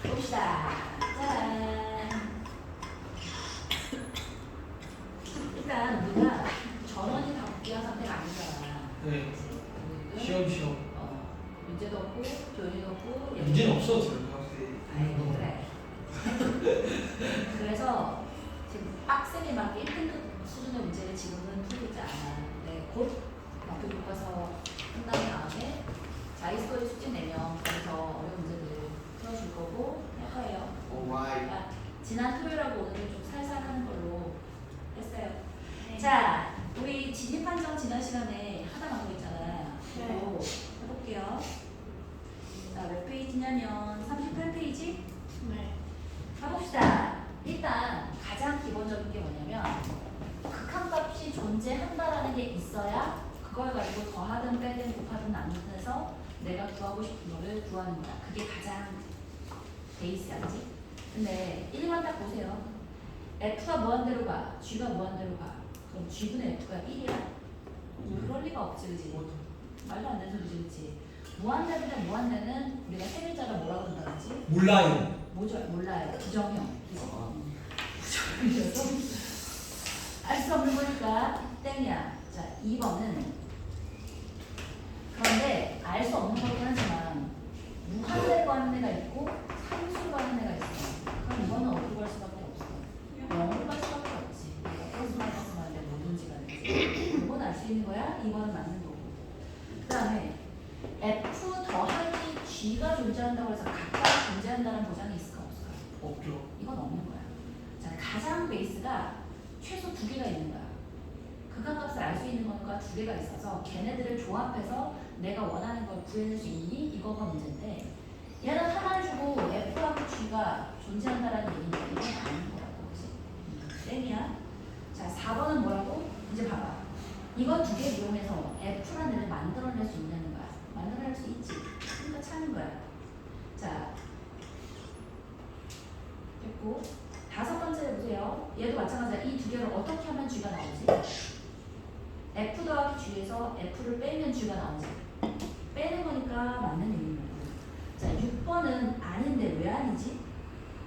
봅시다. 짜란. 일단 우리가 전원이 다 복귀한 상태가 아니잖아. 네. 그치? 시험. 문제도 없고 교훈이도 없고. 문제는 없어 지금. 아이고 그래. 그래서 지금 빡세게 막 1등급 수준의 문제를 지금은 풀고 있지 않아. 근데 곧 학교 교과서 끝난 다음에 자이스코리 숙제 내면 거기서 어려운 문제들 풀어줄 거고 할 거예요. 그러니까 지난 토요일하고 오늘은 좀 살살 하는 걸로 했어요. 네. 자, 우리 진입한정 지난 시간에 하다 간 거 있잖아. 그거 해볼게요. 자, 몇 페이지냐면 38페이지? 네. 가봅시다. 일단 가장 기본적인 게 뭐냐면 극한값이 존재한다라는 게 있어야 그걸 가지고 더하든 빼든 곱하든 나누든 해서 내가 구하고 싶은 거를 구하는 거야. 그게 가장 베이스야지. 근데 1만 딱 보세요. F가 무한대로 가, G가 무한대로 가. 그럼 G분의 F가 1이야? 그럴 리가 없지, 그지? 말도 안 되는 소리지, 그치? 무한대인데 무한대는 우리가 세 글자를 뭐라고 한다 그러지? 몰라요. 뭐죠? 몰라요. 부정형. 부정형이어서 알 수 없는 거니까 땡이야. 자, 2번은 그런데 알 수 없는 거긴 하지만 무한대로 하는 애가 있고 상수로 하는 애가 있어. 그럼 이거는 어디로 갈 수밖에 없어? 0으로 갈 수밖에 없지. 플러스 마이너스 하는데 뭐든지 간에 이건 알 수 있는 거야? 2번은 맞는 거고. 그 다음에 F 더하기 G가 존재한다고 해서 각각 존재한다는 보장이 있을까 없을까? 없죠. 이건 없는 거야. 자, 가장 베이스가 최소 두 개가 있는 거야. 극한값을 알 수 있는 거가 두 개가 있어서 걔네들을 조합해서 내가 원하는 걸 구해낼 수 있니? 이거가 문제인데 얘는 하나를 주고 F하고 G가 존재한다라는 얘기인데 이건 아닌 거라고. 그치? 땡이야. 자, 4번은 뭐라고? 이제 봐봐. 이거 두 개 이용해서 F라는 애를 만들어낼 수 있는 거야. 만들어낼 수 있지. 그러니까 찾는 거야. 자, 됐고 다섯 번째 보세요. 얘도 마찬가지야. 이 두 개를 어떻게 하면 G가 나오지? F 더하기 G에서 F를 빼면 G가 나오지. 빼는 거니까 맞는 얘기인 거고. 자, 6번은 아닌데 왜 아니지?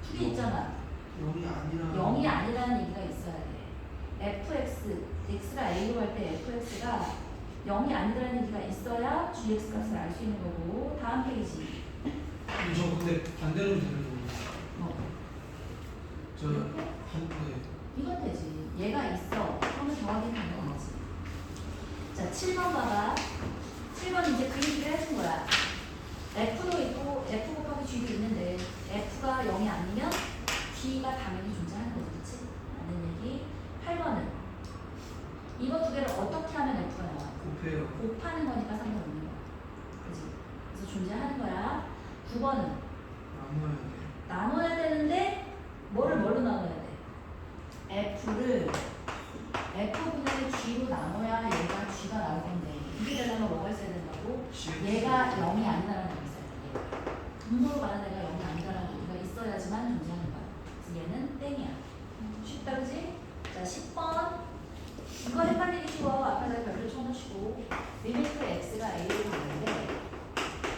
풀이 있잖아. 0이 아니라는 얘기가 있어야 돼. fx, x가 a로 할 때 fx가 0이 아니라는 얘기가 있어야 gx 값을 알 수 있는 거고. 다음 페이지. 저 근데 반대로 되는 거. 뭐? 저 반대. 이건 되지. 얘가 있어. 그러면 더하기는 안 되지. 자, 7번 봐봐. 7번 이제 그 얘기를 해준 거야. F도 있고 F 곱하기 G도 있는데 F가 0이 아니면 G가 당연히 존재하는 거지. 그치? 라는 얘기. 8번은 이거 두 개를 어떻게 하면 F가 나와? 곱해요. 곱하는 거니까 상관없는 거야. 그치? 그래서 존재하는 거야. 9번은 나눠야 돼. 나눠야 되는데 뭘로 나눠야 돼? F를 F분의 G로 나눠야 얘가 G가 나올 건데 이게 되려면 뭐가 있어야 된다고? 얘가 0이 아니라는 얘기 있어야 돼. 분모로 가는 애가 0이 아니라는 얘기가 있어야지만 존재하는 거야. 그래서 얘는 땡이야. 쉽다 그지? 자, 10번 이거 헷갈리기 쉬워. 앞에다 별을 쳐놓으시고 리미트 x가 a로 가는데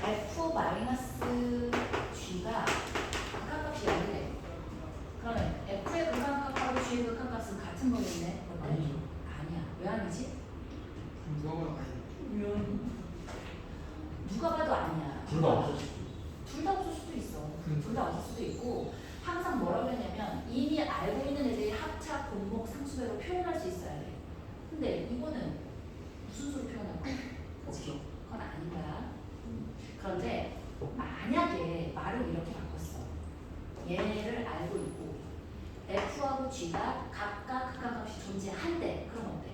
f 마이너스 g가 극한값이 0이 돼. 그러면 f의 극한값하고 g의 극한값은 같은 거겠네? 어때? 아니죠. 아니야. 왜 아니지? 누가 아니. 누가 봐도 아니야. 둘 다 없을 수도 둘 다 없을 수도 있어. 둘 다 없을 수도 있고 항상 뭐라고 했냐면 이미 알고 있는 애들이 합차, 분목, 상수배로 표현할 수 있어야 돼. 근데 이거는 무슨 수로 표현할 거야? 없죠. 그건 아닌 거야. 그런데 만약에 말을 이렇게 바꿨어. 얘를 알고 있고 F하고 G가 각각 극한값이 존재한대. 그럼 어때?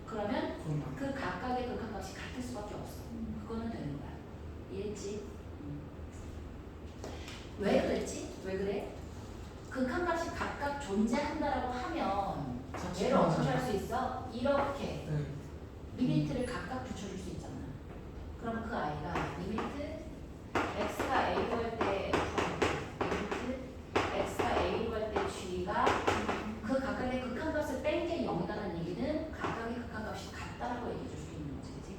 그러면 그 각각의 극한값이 같을 수밖에 없어. 그거는 되는 거야. 이해했지? 왜 그랬지? 왜 그래? 극한값이 각각 존재한다라고 하면 얘를 어떻게 할 수 있어? 이렇게 네. 리미트를 각각 붙여줄 수 있잖아. 그럼 그 아이가 리미트 x가 a로 할 때 리미트 x가 a로 할 때 g가 그 각각의 극한값을 뺀 게 0이라는 얘기는 각각의 극한값이 같다라고 얘기해 줄 수 있는 거지, 그치?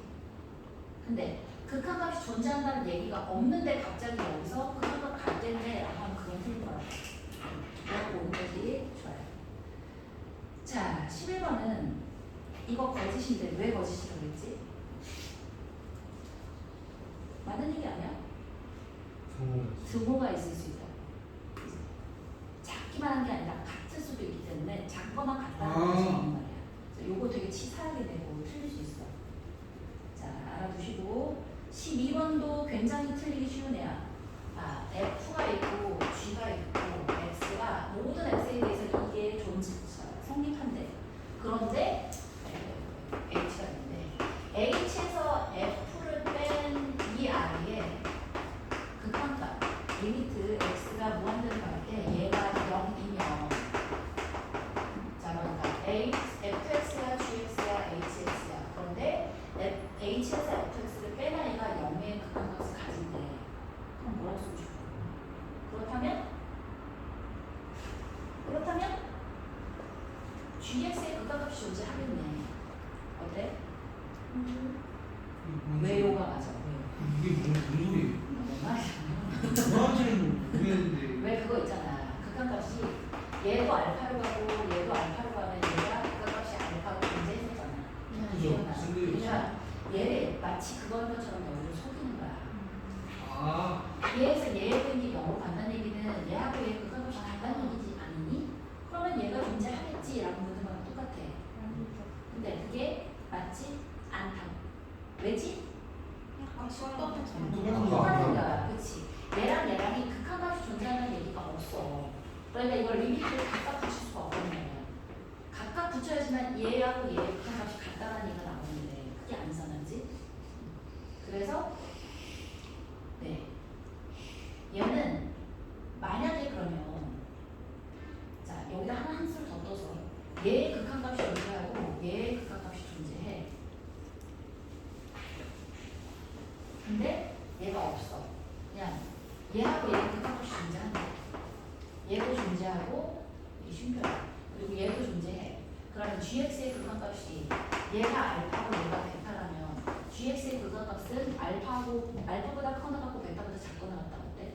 근데 극한값이 존재한다는 얘기가 없는데 갑자기 여기서 극한값 같겠네 라고 하면 그건 틀린 거라고. 그래서 오는 것이 좋아요. 자, 11번은 이거 거짓인데 왜 거짓이라고 했지? 맞는 얘기 아니야? 등호가 있을 수 있다. 작기만 한 게 아니라 같을 수도 있기 때문에 작거나 같다는 것이 있는 말이야. 그래서 요거 되게 치사하게 되고 틀릴 수 있어. 자, 알아두시고 12번도 굉장히 틀리기 쉬운 애야. 아, F가 있고 G가 있고 X가 모든 X에 대해서 이게 성립한대. 그런데 H가 있는데 H에서 F를 뺀 이 아이에 극한값 리미트 X가 무한대로 갈 때 얘가 0이면 자, 그러니까 fx가 gx가 hx야. 그런데 h에서 fx를 뺀 아이가 0의 극한값을 가진대. 그럼 뭐라고 쓰고 싶어? 그렇다면 gx의 극한값이 존재하겠네. 어때? 왜요가 맞아. 왜요? 이게 무슨 소리예요? 뭔 말이야? 저한테는 모르겠는데. 왜 그거 있잖아. 극한값이 얘도 알파로 가고 얘도 알파로 가면 얘가 극한값이 알파로 존재했었잖아. 그죠? 그러니까 얘를 마치 그런 것처럼 너를 속이는 거야. 아, 얘에서 얘의 뺀게 0으로 간다는 얘기는 얘하고 얘 극한값이 같다는 얘기지 아니니? 그러면 얘가 존재하겠지라고 묻는 거랑 똑같아. 근데 그게 맞지 않다. 왜지? 똑같은 거야. 그치? 얘랑이 극한값이 존재하는 얘기가 없어. 그러니까 이걸 리미트를 각각 붙일 수가 없거든. 각각 붙여야지만 얘하고 얘의 극한값이 같다는 얘기가 나오는데 그게 아니잖아지? 그래서 네, 얘는 만약에 그러면 자, 여기다 한 수를 더 떠서 얘의 극한값이 존재하고 얘의 극한값이 존재해. 근데 얘가 없어. 그냥 얘하고 얘의 극한값이 존재한다. 얘도 존재하고 이게 쉼표야. 그리고 얘도 존재해. 그러면 gx의 극한값이 얘가 알파고 얘가 베타라면 gx의 극한값은 알파보다 커나 같고 베타보다 작거나 같다. 어때?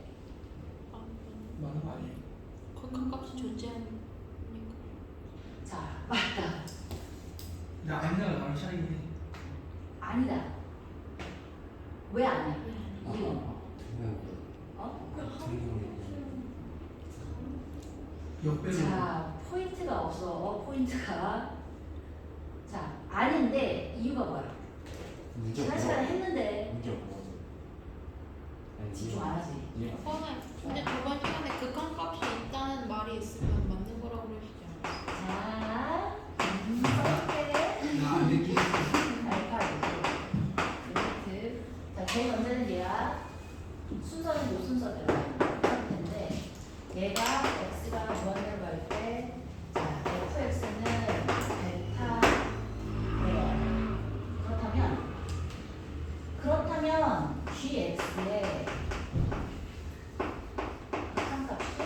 맞는 거 아니에요? 극한값이 존재하니까. 자, 맞다. 근데 아니라가 나를 차이긴 해. 아니다. 왜 아니야? 이유. 어? 역배로. 자, 포인트가 없어. 포인트가. 자, 아닌데 이유가 뭐야? 지난 시간에 했는데 집중 안 하지. 저번에 근데 저번 시간에 극한값이 있다는 말이 있으면 맞는 거라고 그러시지 않았어요? 자, 써볼게. 나안 느끼겠어. 알파 리미트. 자, 제일 먼저는 얘야. 순서는 요 순서대로 할 텐데 얘가 x가 무한대로 갈 때, 자, fx는 베타예요. 그렇다면 gx의 극한값이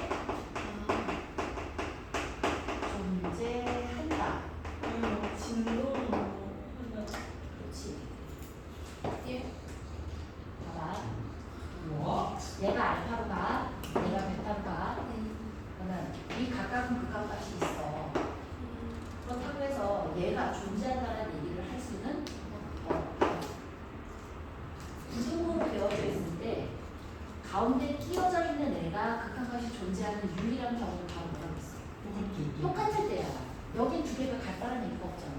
존재한다. 그렇지. 예. 봐봐. 와? 얘가 알파로 가, 얘가 베타로 가. 그러면 이 각각은 극한값이 있어. 그렇다고 해서 얘가 존재한다는 얘기를 할 수는 없고, 부등호로 되어져 있을 때 가운데 끼어져 있는 애가 극한값이 존재하는 유일한 경우는 바로 뭐라고 했어? 똑같을 때야. 여긴 두 개가 같다는 얘기가 없잖아.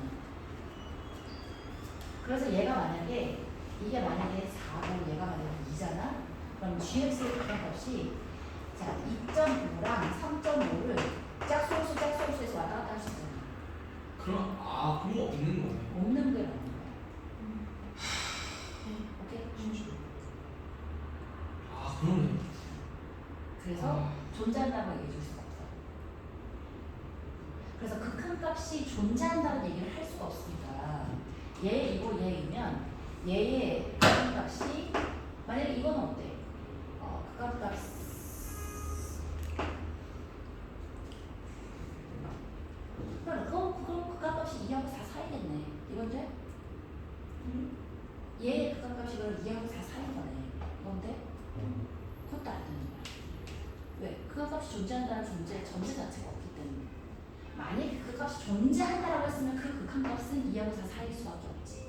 그래서 얘가 만약에 이게 만약에 4고 얘가 만약에 2잖아? 그럼 gx의 극한값이 자 2.5랑 3.5를 짝소수에서 왔다 갔다 할 수 있잖아. 그럼 그런 거 없는 거네. 없는 게 맞는 거야. 오케이? 그러네. 그래서 존재한다고 얘기해 줄 수가 없어. 그래서 극한값이 존재한다는 얘기를 할 수가 없으니까 얘이고 얘이면 얘의 극한값이 만약에 이건 어때? 극한값 그럼 극한값이 2하고 4 사이겠네. 이건 돼? 얘의 극한값이 그럼 2하고 4 극한값이 존재한다는 전제 자체가 없기 때문에 만약에 극한값이 존재한다라고 했으면 그 극한값은 2하고 4 사이일 수밖에 없지.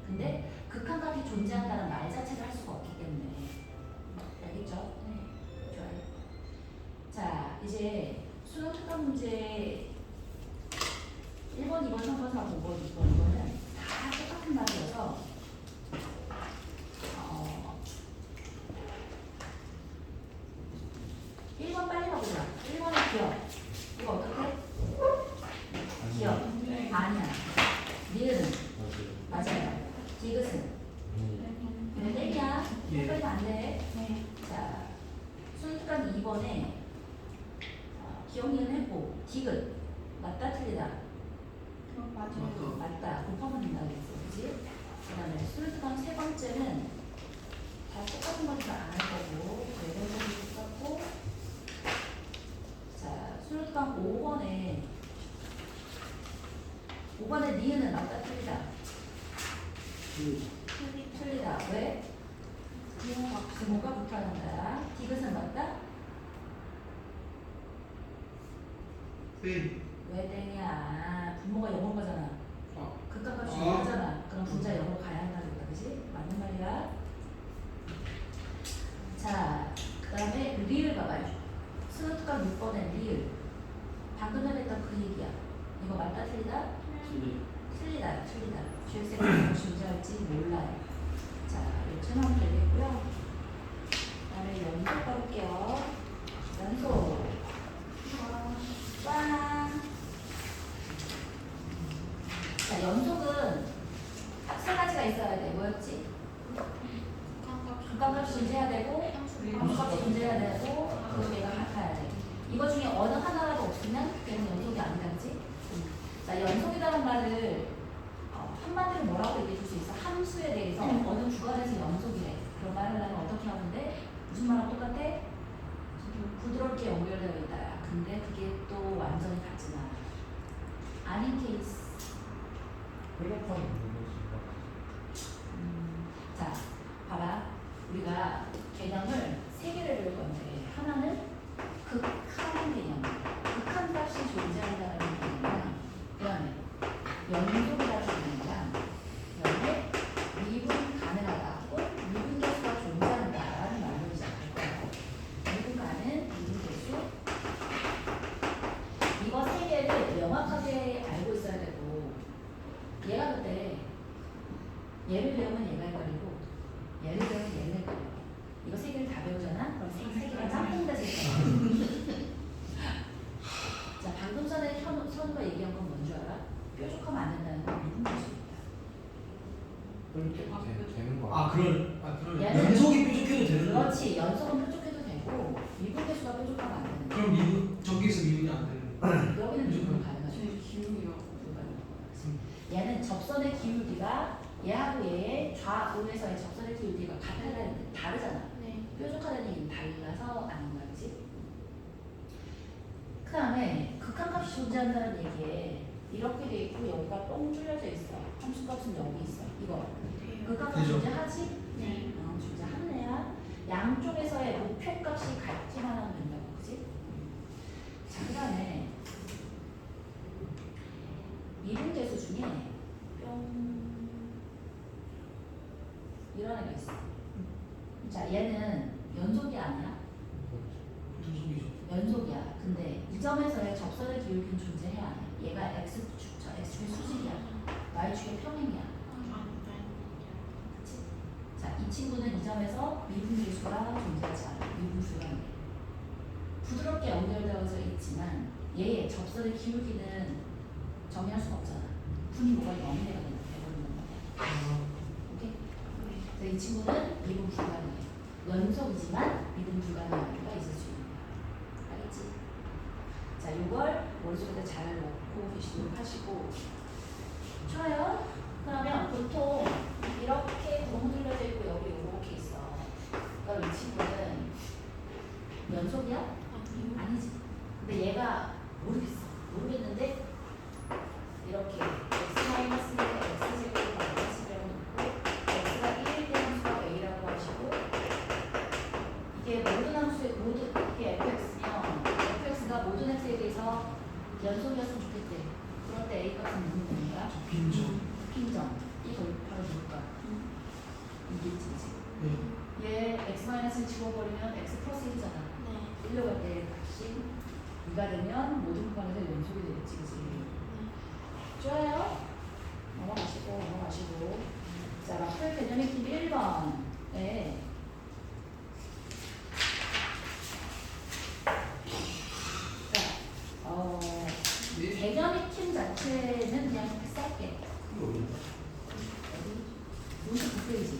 근데 극한값이 존재한다는 말 자체를 할 수가 없기 때문에 알겠죠? 네, 좋아요. 자, 이제 수능 특강 문제 1번, 2번, 3번, 4번, 5번, 6번 이거는 다 똑같은 말이어서 1번 빨리 가보자. 1번의 기억. 이거 어떻게? 기억. 아니야. 니은. 맞아요. 디귿은. 근데 땡이야. 헷갈리면 안 돼. 자, 순간 2번에 기억 니은 했고 디귿. 맞다 틀리다. 맞아요. 맞다. 곱하면 된다 그랬어. 그치? 그 다음에 순간 세 번째는 다 똑같은 것들 안 할 거고 레벨도 똑같고 자, 수능강 5번에 니은은 맞다 틀리다. 틀리다. 왜? 부모가 붙어난다. 디귿은 맞다? 네. 왜 땡이야? 부모가 영어인 거잖아. 극값값이 아. 영어잖아. 그럼 분자 영어로 가야 한다는 거다. 그치? 맞는 말이야. 자, 그 다음에 리을 봐봐요. 수능특강 6번에 리을. 방금 전에 했던 그 얘기야. 이거 맞다 틀리다? 틀리다. 주역생이 존재할지 몰라요. 자, 요즘 하면 되겠고요. 그 다음에 연속 가볼게요. 연속. 꽝. 자, 연속은 세 가지가 있어야 돼. 뭐였지? 극한값이 존재해야 되고, 함수값이 존재해야 되고, 그 얘가 같아야 돼. 이거 중에 어느 하나라도 없으면 그냥 연속이 아니다, 그지? 자, 연속이라는 말을 한마디로 뭐라고 얘기해 줄 수 있어? 함수에 대해서 어느 주관에서 연속이래. 그런 말을 하면 어떻게 하는데? 무슨 말하고 똑같아? 부드럽게 연결되어 있다. 근데 그게 또 완전히 같진 않아. 아닌 케이스. 자, 봐봐. 우리가 개념을 세 개를 배울 건데 하나는 극한 개념, 극한 값이 존재한다는 개념이랑 그다음에 연속이라는 개념이랑 그다음에 미분 가능하다 혹은 미분 계수가 존재한다라는 말로 시작할 거예요. 미분 가능, 미분 계수 이거 세 개를 명확하게 알고 있어야 되고 얘가 그때 얘를 배우면 얘가 헷갈리고 얘를 배우면 얘를 헷갈려. 이거 세 개를 다 배우잖아? 그럼 세 개가 짬뽕돼서 헷갈려. 자, 방금 전에 선우가 얘기한 건 뭔 줄 알아? 뾰족하면 안 된다는 건 미분 계수입니다. 되는 거 아, 그런 얘는- 연속이 뾰족해도 되는 거. 그렇지. 연속은 뾰족해도 되고 미분 계수가 뾰족하면 안 되는 거야. 그럼 미분 저기서 미분이 안 되는 거. 여기는 미분 가능하죠. 기울이요. 얘는 접선의 기울기가 얘하고 얘의 좌우에서의 접선의 기울기가 같다는 다르잖아. 네. 뾰족하다는 얘기는 달라서 아닌 거야, 그치? 그 다음에 극한값이 존재한다는 얘기에 이렇게 돼 있고 여기가 똥 뚫려져 있어. 함수값은 여기 있어. 이거 극한값 그죠. 존재하지? 네. 존재하는 애야. 양쪽에서의 목표값이 같기만 하면 된다고, 그치? 자, 그 다음에 미분계수 중에 뿅 이런 애가 있어. 자, 얘는 연속이 아니야. 연속이죠. 연속이야. 근데 이 점에서의 접선의 기울기는 존재해야 해. 얘가 x축, x축의 수직이야. y축의 평행이야. 그치? 자, 이 친구는 이 점에서 미분계수가 존재하지 않아. 미분수라는 게. 부드럽게 연결되어서 있지만 얘의 접선의 기울기는 정의할 수가 없잖아. 분이 뭐가 0이 돼버리는 거야. 오케이? 그래서 이 친구는 미분 불가능해. 연속이지만 미분 불가능한 이유가 있을 수 있는 거야. 알겠지? 자, 이걸 머릿속에 잘 넣고 계시도록 하시고. 좋아요. 그러면 보통 이렇게 구멍 뚫려져 있고 여기 이렇게 있어. 그럼 이 친구는 연속이야? 아니지. 근데 얘가 모르겠는데 이렇게 x-1에 x제곱을 마이너스라고 놓고 x가 1일 때 함수가 a라고 하시고 이게 모든 함수의 모든 이게 fx면 연속이었으면 좋겠대. 그럴 때 A 값은 누구 되는 거야? 빈점. 핀점. 이거 바로 뭘까? 이게 지지. 네. 얘 x-를 지워버리면 x 플러스 1이잖아. 네. 1로 갈 때 값이 2가 되면 모든 구간에서 연속이 되겠지, 그지? 좋아요. 넘어가시고. 자, 마플 개념의 팀 1번. 네. 자, 네. 개념의 팀 자체는 그냥 패스할게. 이거 어디야? 어디? 59페이지.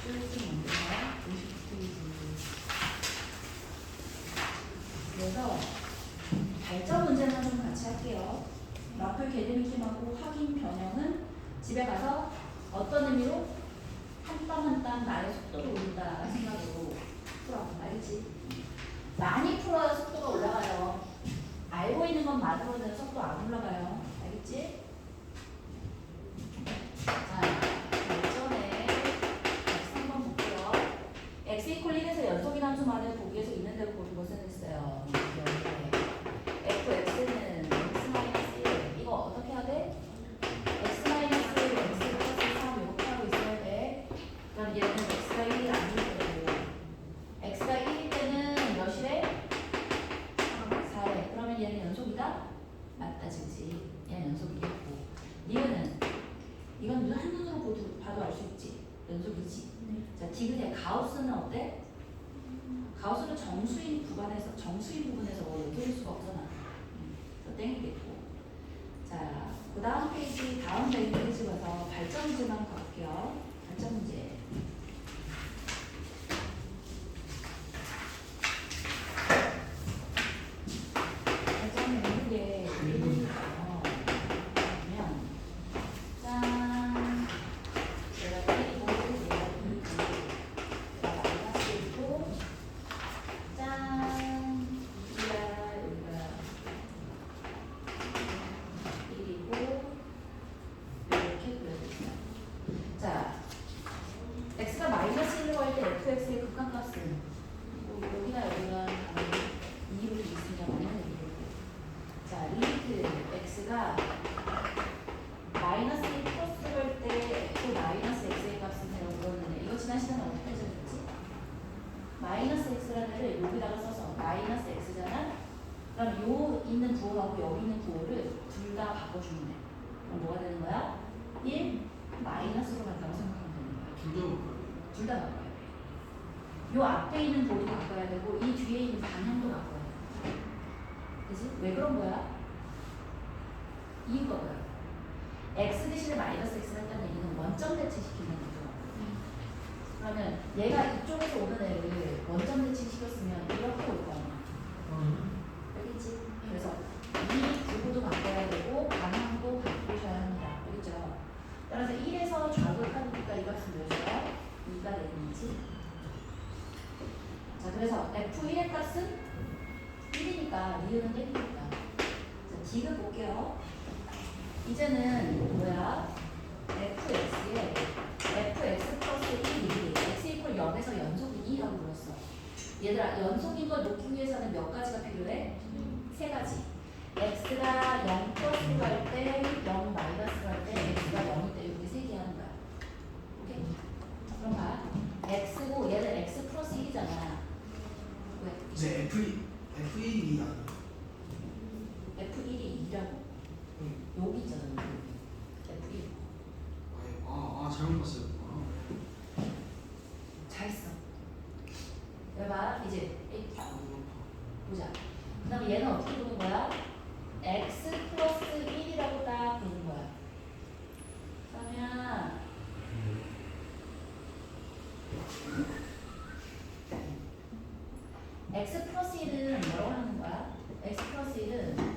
쭉 넘겨서 59페이지. 그래서 발전 문제는 좀 같이 할게요. 마플 개념의 팀하고 확인 변형은 집에 가서 어떤 의미로 한 땀 한 땀 나의 속도를 올린다 생각으로 풀어. 알겠지? 많이 풀어야 속도가 올라가요. 알고 있는 것만으로는 속도 안 올라가요. 알겠지? 자, 발전에 x 한번 볼게요. x 이퀄 1에서 연속인 함수만을 보기 위해서 있는 대로 보는 것은 했어요. fx는 x 마이너스 1. 이거 어떻게 해야 돼? x 마이너스 1, x 플러스 3 이렇게 하고 있어야 돼. 그럼 얘는 x가 1이 아닐 거고 x가 1일 때는 몇이래? 4래. 그러면 얘는 연속이다? 맞다, 지지. 얘는 연속이겠고. 이거는 이건 눈 한눈으로 봐도 알 수 있지. 연속이지. 자, 디귿의 가우스는 어때? 가우스는 정수인 구간에서 정수인 부분에서 연속일 수가 없잖아. 그래서 땡이겠고. 자, 그 다음 페이지 다음 페이지 가서 발전 문제만 가볼게요. 발전 문제. 발전 문제 그러면 짠. 얘가 1이고 얘가 2이고 얘가 마이너스 1이고 짠. 여기가 1이고 이렇게 그려주세요. 자, x가 마이너스 1로 할 때 fx의 극한값은 여기나 여기가 2로 돼 있습니다만은 자, 리미트 x가 마이너스 1 플러스로 할 때 또 마이너스 x의 값은 내가 물었는데 이거 지난 시간에 어떻게 해줬지? 마이너스 x라는 애를 여기다가 써서 마이너스 x잖아? 그럼 요 있는 부호하고 여기 있는 부호를 둘 다 바꿔주면 돼. 그럼 뭐가 되는 거야? 1 마이너스로 간다고 생각하면 되는 거야. 둘 다 바꿔야 돼. 요 앞에 있는 부호도 바꿔야 되고 이 뒤에 있는 방향도 바꿔야 돼. 그지? 왜 그런 거야? 이유가 뭐야? x 대신에 마이너스 x를 했다는 얘기는 원점 대체시키는 거죠. 그러면 얘가 이쪽에서 오는 애를 원점 대체시켰으면 이렇게 올 거 아니야. 알겠지? 그래서 이 구호도 바꿔야 되고 방향도 바꾸셔야 합니다. 알겠죠? 따라서 1에서 좌극하니까 이 값은 몇이야? 2가 되는지. 자, 그래서 f1의 값은 1이니까 리은은 땡기니까. 자, 디귿 볼게요. 이제는 뭐야? fx에 fx 플러스 1이 x 이퀄 0에서 연속인 2라고 불렀어. 얘들아, 연속인 걸 놓기 위해서는 몇 가지가 필요해? 세 가지. x가 0 플러스로 갈 때, 0 마이너스로 할 때, x가 0일 때 이렇게 세 개 하는 거야. 오케이? 그럼 봐. x고 얘는 x 플러스 1이잖아. 왜? 네, F1이 아니에요. f1이 2라고. 여기 있잖아, 여기. F1. 잘못 봤어요. 잘했어. 여봐, 이제 보자. 그 다음에 얘는 어떻게 보는 거야? x 플러스 1이라고 딱 보는 거야. 그러면 x 플러스 1은 뭐라고 하는 거야? x 플러스 1은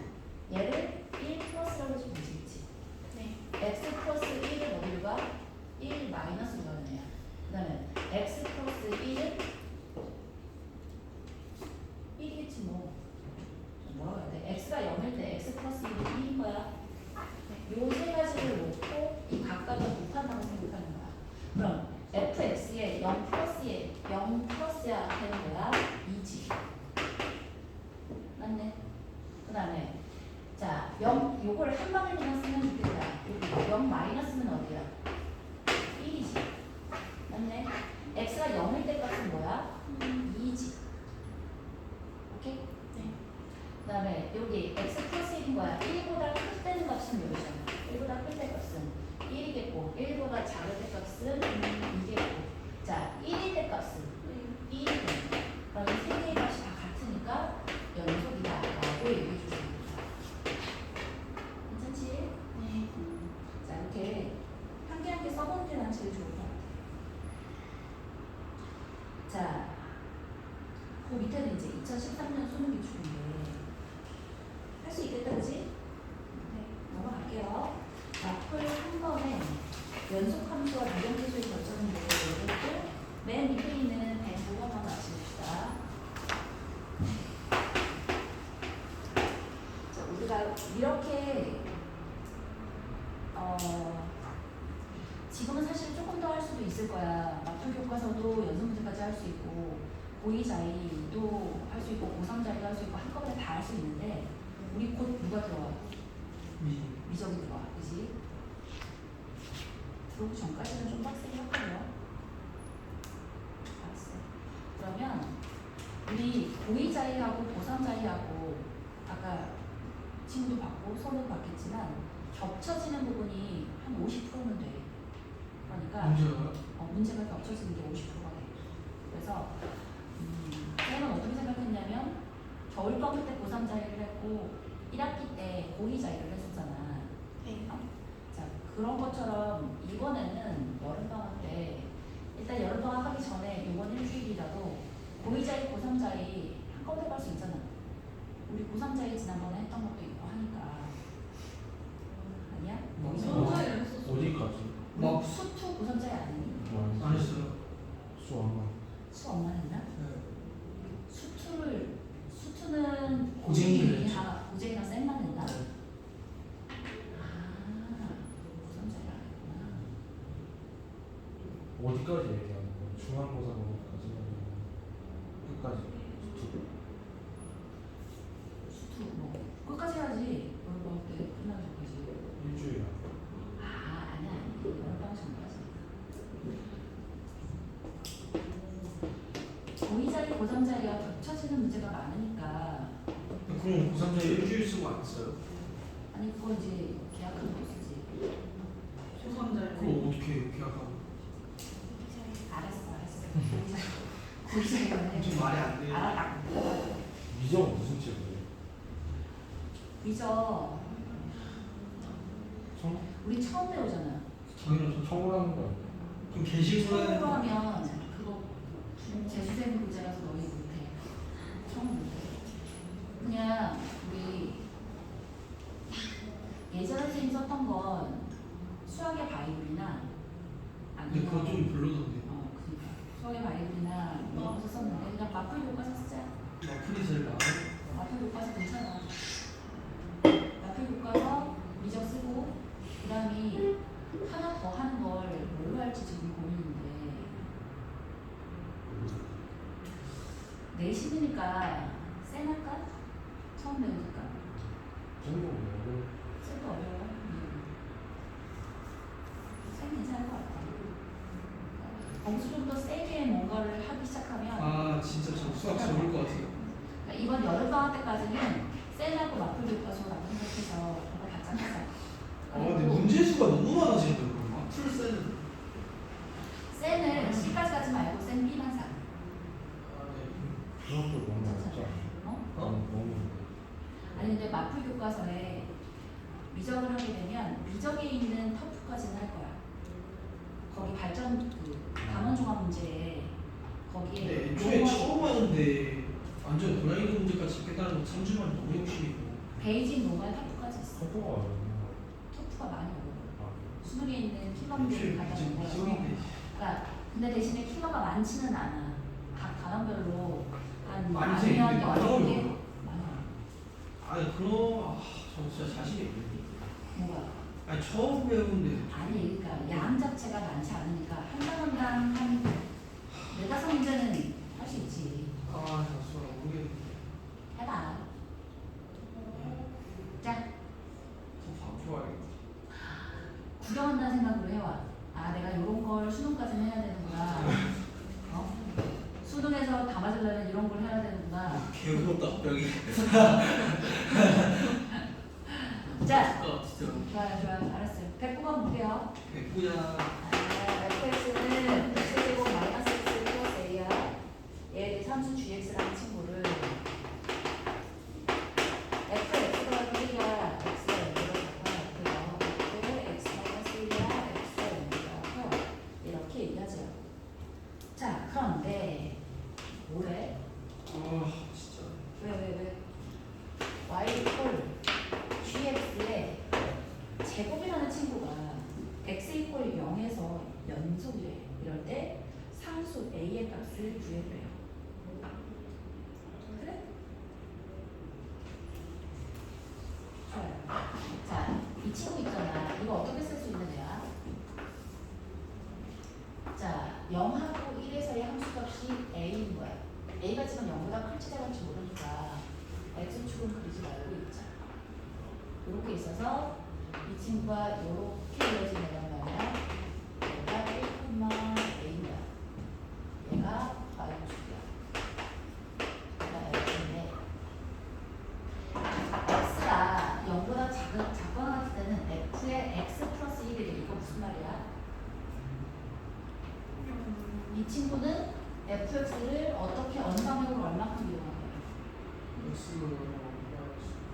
얘를 1 플러스라고 해주면 되지. 네. x 플러스 1은 어디로 가? 1 마이너스로 가는 애야. 그 다음에 x 플러스 1은 1이겠지 뭐. 뭐라고 해야 돼? x가 0일 때 x 플러스 1은 1인 거야. 요 세 가지를 놓고 이 각각을 곱한다고 생각하는 거야. 그럼 fx에 0 플러스에 0 플러스야 되는 거야. 2지. 맞네. 그 다음에 한 방에 그냥 쓰면 좋겠다. 0 마이너스는 어디야? 1이지. 맞네. x가 0일 때 값은 뭐야? 2지. 오케이? 네. 그 다음에 여기 x 플러스 1인 거야. 1보다 클 때는 값은 몇이잖아. 1보다 클 때 값은 1이겠고 1보다 작을 때 값은 2겠고 자, 1일 때 값은 1이 됩니다. 그러면 세 개의 값이 다 같으니까 연속이다 라고 얘기해 주세요. 괜찮지? 네. 자, 이렇게 한 개 한 개 써보는 게 난 제일 좋은 것 같아. 자, 그 밑에는 이제 2013년 수능 기출인데 할 수 있겠다, 그지? 네, 넘어갈게요. 마플 한 번에 연속 함수와 비정 계수의 결정은 뭐고 맨 밑에 있는 109번만 맞춰봅시다. 자, 우리가 이렇게 지금은 사실 조금 더 할 수도 있을 거야. 마플 교과서도 연습 문제까지 할 수 있고 고2 자리도 할 수 있고 고3 자리도 할 수 있고 한꺼번에 다 할 수 있는데 우리 곧 누가 들어와? 미적이 들어와. 그지? 들어오기 전까지는 좀 빡세게 할거예요. 알았어. 그러면 우리 고2 자리하고 고3 자리하고 아까 친구도 받고 서로도 받겠지만 겹쳐지는 부분이 한 50%는 돼. 그러니까 문제가 겹쳐지는 게 50%가 돼. 그래서 쌤은 어떻게 생각했냐면 겨울방학 때 고3 자리를 했고 1학기 때 고2 자리를 했었잖아. 네. 자, 그런 것처럼 이번에는 여름방학 때 일단 여름방학 하기 전에 이번 일주일이라도 고2 자리, 고3 자리 한꺼번에 갈 수 있잖아. 우리 고3 자리 지난번에 했던 것도 있고 하니까. 아니야? 어디까지? 막 수투 고3 자리 아니니? 안 했어요. 수학만. 수 엄마 했나? 네. 수투는 고쟁이를 했죠. 고쟁이랑 쌤만 했나? 고3 자리 안 했구나. 어디까지 얘기하는 거야? 중간고사까지 끝까지. 수투 뭐 끝까지 해야지. 여름방학 때 끝나기 전까지. 일주일. 아니야. 여름방학 전까지. 고2 자리, 고3 자리가 겹쳐지는 문제가 많으니까 그럼 고3자 일주일 쓰고 안 써요? 아니 그거 이제 계약하는 거 쓰지. 그럼 어떻게 계약하고? 알았어. 고2 자리가 좀 말이 안 돼. 알아. 미정 무슨 책이에요? 미저 우리 처음 배우잖아. 당연하죠. 청구하는 거 아니에요? 그럼 게시물은 처음으로 하면 그거 재수생 교재라서 너희 못해. 처음 못해. 그냥 우리 예전에 선생님 썼던 건 수학의 바이블이나 근데 그거 좀 별로던데. 그러니까 수학의 바이블이나 이런 거 썼는데 그냥 마플 교과서 쓰자. 마플이 제일 나아요? 마플 교과서 괜찮아. 마플 교과서 미적 쓰고 그다음에 하나 더 하는 걸 뭘로 할지 지금 고민인데 내신이니까 쌤 할까? 처음 배우니까 정도 뭐고? 쌤도 어려워. 쌤 괜찮을 것 같아. 거기서 좀 더 세게 뭔가를 하기 시작하면 아 진짜 저 수학 적을 것 같아요. 그러니까 이번 여름방학 때까지는 쌤하고 마플 교과서라고 생각해서 그거 다 짰어. 근데 문제수가 너무 많아지는데 마플 쓰는. 쌤은 C까지 가지 말고 쌤 B만 사. 그것도 너무 어렵지 않아요? 너무. 아니 근데 마플 교과서에 미적을 하게 되면 미적에 있는 터프까지는 할 거야. 거기 발전 감원 종합 문제에 거기에 근데 애초에 처음 하는데 완전 고난이도 문제까지 깨달은 건 3주 만에 너무 욕심이고. 베이징 노말 터프까지 있어. 속도가 어려워. 터프가 많이 어려워. 아, 수능에 있는 킬러 문제를 갖다 지금 놓고 미적인데. 그러니까 근데 대신에 킬러가 많지는 않아. 각 단원별로 한 많이 많으면 생기는데 많이 6개 어려워요. 많아. 아니 그럼 저 진짜 자신이 없는데. 뭐가? 아니 처음 배우는데. 아니 그러니까 양 자체가 많지 않으니까 한 단원당 한 4-5 문제는 할 수 있지. 아 잠시만 모르겠는데. 해봐. 자, 저 개무섭다 갑자기. 자, 진짜. 좋아요. 알았어요. 109번 볼게요. 백구야. fx는 x제곱 마이너스 x 플러스 a야. 얘의 삼수 gx라는 친구를 fx가 1이야. x가 0이라고 그래서 x 마이너스 1이야. x가 0이라고 이렇게 얘기하죠. 자, 그런데 뭐래? 아 진짜. 왜? y 이퀄 gx의 제곱이라는 친구가 x 이퀄 0에서 연속이래. 이럴 때 상수 a의 값을 구해보래요. 그래? 좋아요. 자, 이 친구 있잖아. 이거 어떻게 쓸 수 있는 애야? 자, 0하고 1에서의 함수값이 a인 거야. a가 지금 0보다 클지 작을지 모르니까 x축은 그리지 말고 있자. 이렇게 있어서 이 친구가 이렇게 이루어진 애란 말이야. 얘가 1,a야. 얘가 y축이야. 얘가 x인데 x가 0보다 작거나 같을 때는 f의 x 플러스 1이 돼. 이거 무슨 말이야? 이 친구는 fx를 어떻게 어느 방향으로 얼마큼 이용한 거야?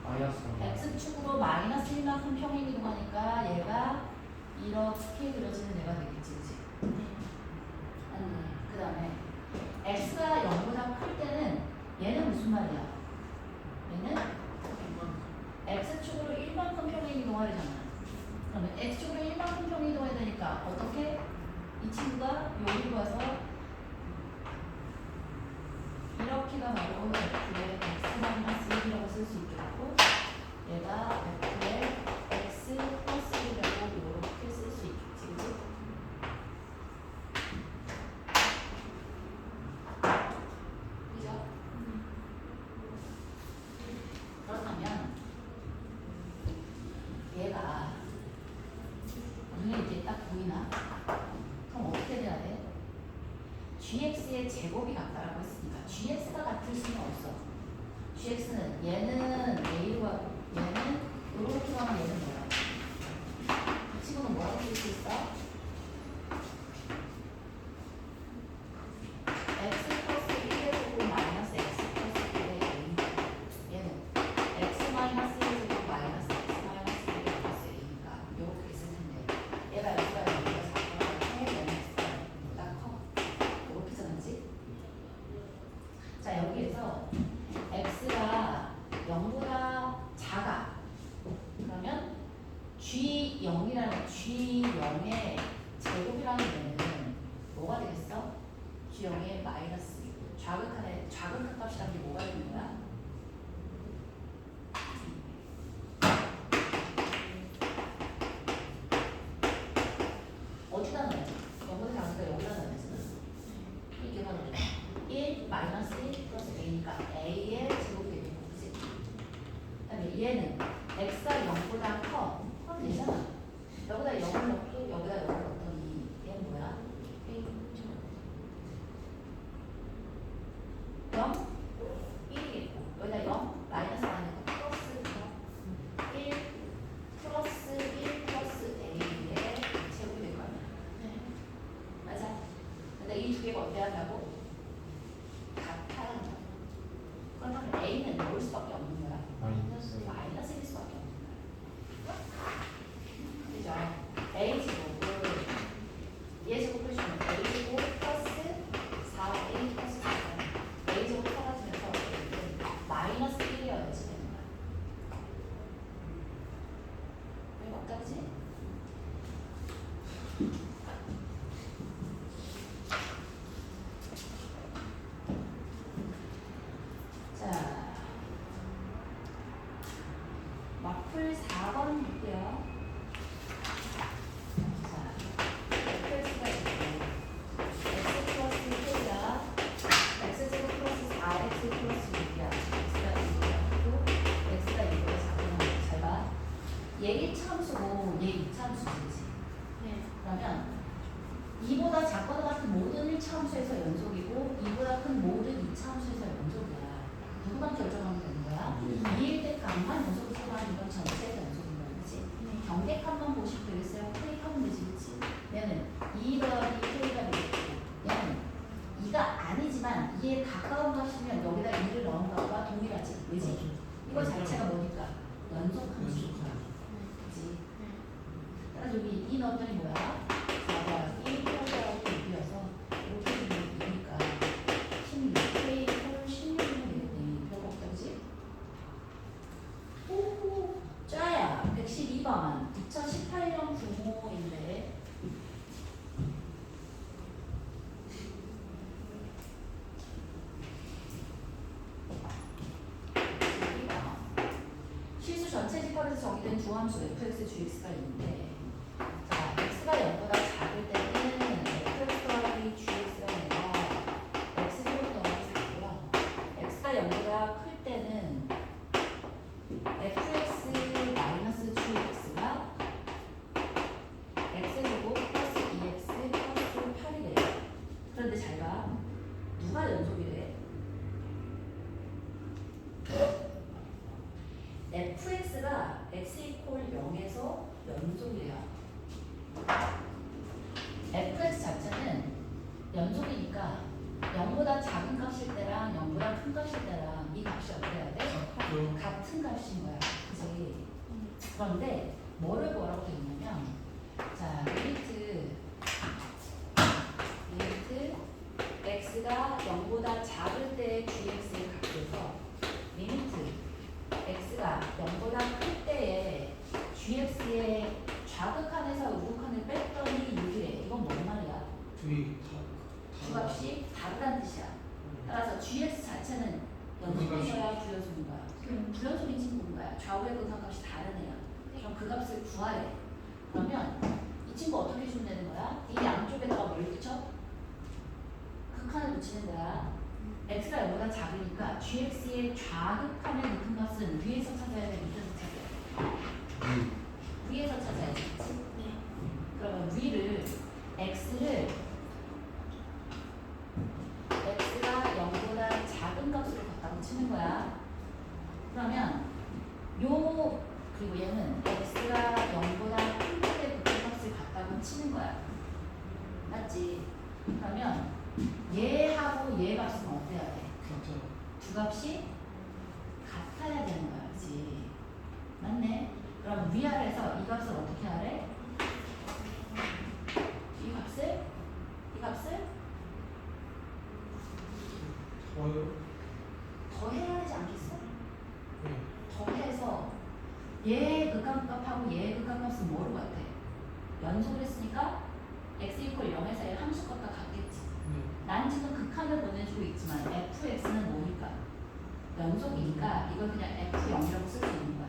마이너스. x축으로 마이너스 1만큼 평행 이동하니까 얘가 이렇게 그려지는 애가 되겠지, 그치? 아니, 그 다음에 x가 0보다 클 때는 얘는 무슨 말이야? 얘는 x축으로 1만큼 평행 이동하려잖아. 그러면 x축으로 1만큼 평행 이동해야 되니까 어떻게? 이 친구가 여기로 와서 이렇게가 바로 f의 x-1이라고 쓸 수 있겠고 얘가 f의 x 플러스 1이라고 이렇게 쓸 수 있겠지, 그치? 그죠? 그렇다면 얘가 눈에 이제 딱 보이나? 그럼 어떻게 돼야 돼? gx의 제곱이 같다라고 했으니까 gx가 같을 수는 없어. gx는 얘는 a로 가고 얘는 이렇게 가면 얘는 뭐야? 이 친구는 뭐라고 쓸 수 있어? x 플러스 1의 제곱 마이너스 x 플러스 1의 a니까 얘는 x 마이너스 1의 제곱 마이너스 x 마이너스 1의 플러스 a니까 이렇게 있을 텐데 얘가 x가 0보다 작거나 얘는 x가 0보다 커. 이렇게 써야지. 자, 여기에서 x가 0보다 작아. 그러면 g0이라는 g0의 제곱이라는 얘는 뭐가 되겠어? g0의 마이너스 좌극한 값이라는 게 뭐가 되는 거야? 어디다 넣어야 돼? 0보다 작으니까 여기다 넣어야지. 이렇게 넣어야 돼. 1 마이너스 1 플러스 a니까 a의 제곱이 되는 거지. 그다음에 얘는 x가 0보다 커. 그럼 되잖아. 여기다 0을 넣고 여기다 0을 넣더니 얘는 뭐야? 0, 1이겠고 여기다 0 마이너스 하니까 플러스 1 플러스 1 플러스 a의 제곱이 될 거 아니야. 맞아. 근데 이 두 개가 어때야 한다고? 같아야 한다고. 그렇다면 a는 넣을 수밖에 없는 거야. 마이너스. 마이너스일 수밖에 없는 거야. 그죠? a 제곱을 얘 제곱을 주면 a 제곱 플러스 4a 플러스 4 a 제곱 사라지면서 마이너스 1이어야지 되는 거야. 왜 맞다지? 2가 아니지만 2에 가까운 값이면 여기다 2를 넣은 값과 동일하지. 왜지? 이거 자체가 뭐니까? 연속함수니까. 그치? 그래서 여기 2 넣었더니 뭐야? 4가 1 플러스하고 6이어서 이렇게 되면 2니까 16K 콜 16이면 되겠네. 별거 없다, 그치? 오, 짜야. 112번. 2018년 부모인데 실수 전체 집합에서 정의된 두 함수 fx, gx가 있는데 자, x가 0보다 작을 때는 fx 더하기 gx가 아니라 x0 더하기 4고요. x가 0보다 클 때는 fx 마이너스 gx가 x제곱 플러스 2x 플러스 8이 돼요. 그런데 잘 봐. 누가 연속이래? fx가 x 이퀄 0에서 연속이래요. fx 자체는 연속이니까 0보다 작은 값일 때랑 0보다 큰 값일 때랑 이 값이 어떻게 해야 돼? 같은 값인 거야. 그치? 그런데 뭐라고 돼 있냐면 자, 리미트 x가 0보다 작을 때 gx의 값에서 리미트 x가 0보다 클 때에 gx의 좌극한에서 우극한을 뺐더니 6이래. 이건 뭔 말이야? 두 값이 다르다는 뜻이야. 따라서 gx 자체는 연속인 거야, 불연속인 거야? 불연속인 친구인 거야. 좌우의 극한값이 다르네요. 그럼 그 값을 구하래. 그러면 이 친구 어떻게 주면 되는 거야? 이 양쪽에다가 뭘 붙여? 극한을 붙이는 거야. x가 0보다 작으니까 gx의 좌극한의 극한값은 위에서 찾아야 돼, 밑에서 찾아야 돼? 위에서 찾아야지. 그치? 네. 그러면 위를 x를 x가 0보다 작은 값으로 갖다고 치는 거야. 그러면 요 그리고 얘는 x가 0보다 큰 때의 극한값을 갖다고 치는 거야. 맞지? 그러면 얘하고 얘 값은 어때야 돼? 두 값이 같아야 되는 거야. 그치? 맞네? 그럼 위아래에서 이 값을 어떻게 하래? 이 값을 더 해야 하지 않겠어? 더해서 얘의 극한값하고 얘의 극한값은 뭐로 같아? 연속을 했으니까 x 이퀄 0에서 의 함수값과 같겠지. 난 지금 극한을 보내주고 있지만 fx는 뭐니까? 연속이니까 이걸 그냥 f0이라고 쓸 수 있는 거야.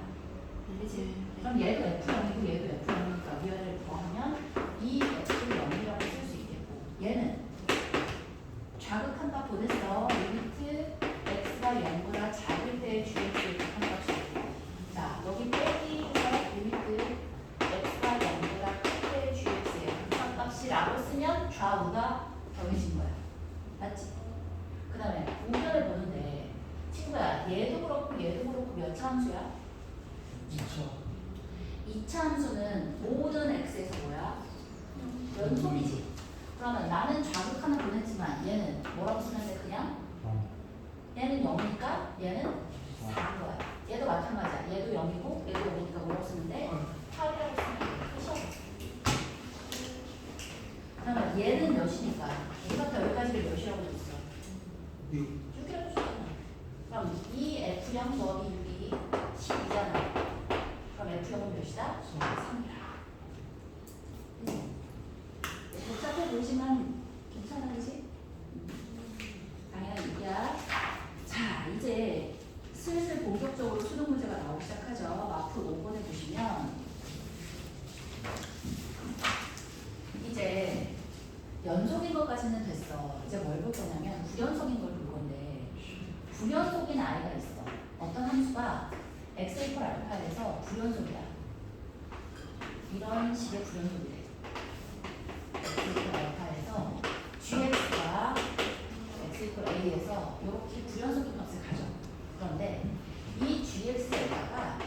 그치? 그럼 얘도 f0이고 얘도 f0이니까 위아래를 더하면 이 f를 0이라고 쓸 수 있겠고 얘는 좌극한값 보냈어. 리미트 x가 0보다 작을 때 gx의 극한값이 있고 자 여기 빼기해서 리미트 x가 0보다 클 때 gx의 극한값이라고 쓰면 좌우가 정해진 거야. 맞지? 그 다음에 우변을 보는데 친구야 얘도 그렇고 얘도 그렇고 몇 차 함수야? 2차 함수는 모든 x에서 뭐야? 연속이지. 그러면 나는 좌극한을 보냈지만 얘는 뭐라고 쓰면 돼? 그냥 얘는 0이니까 얘는 4인 거야. 얘도 마찬가지야. 얘도 0이고 얘도 0이니까 뭐라고 쓰면 돼? 8이라고 쓰면 돼. 그쵸? 그러면 얘는 몇이니까? 여기부터 여기까지를 몇이라고 줬어? 6이라고 줬잖아. 그럼 이 F0 더하기 6이 12잖아. 그럼 F0은 몇이다? 3이라. 복잡해 보이지만 괜찮아, 그지? 당연한 얘기야. 자, 이제 슬슬 본격적으로 수능 문제가 나오기 시작하죠. 마프 5번에 보시면 이제 연속인 것까지는 됐어. 이제 뭘 볼 거냐면 불연속인 걸 볼 건데 불연속인 아이가 있어. 어떤 함수가 x 이퀄 알파에서 불연속이야. 이런 식의 불연속이래. x 이퀄 알파에서 gx가 x 이퀄 a에서 이렇게 불연속인 값을 가져. 그런데 이 gx에다가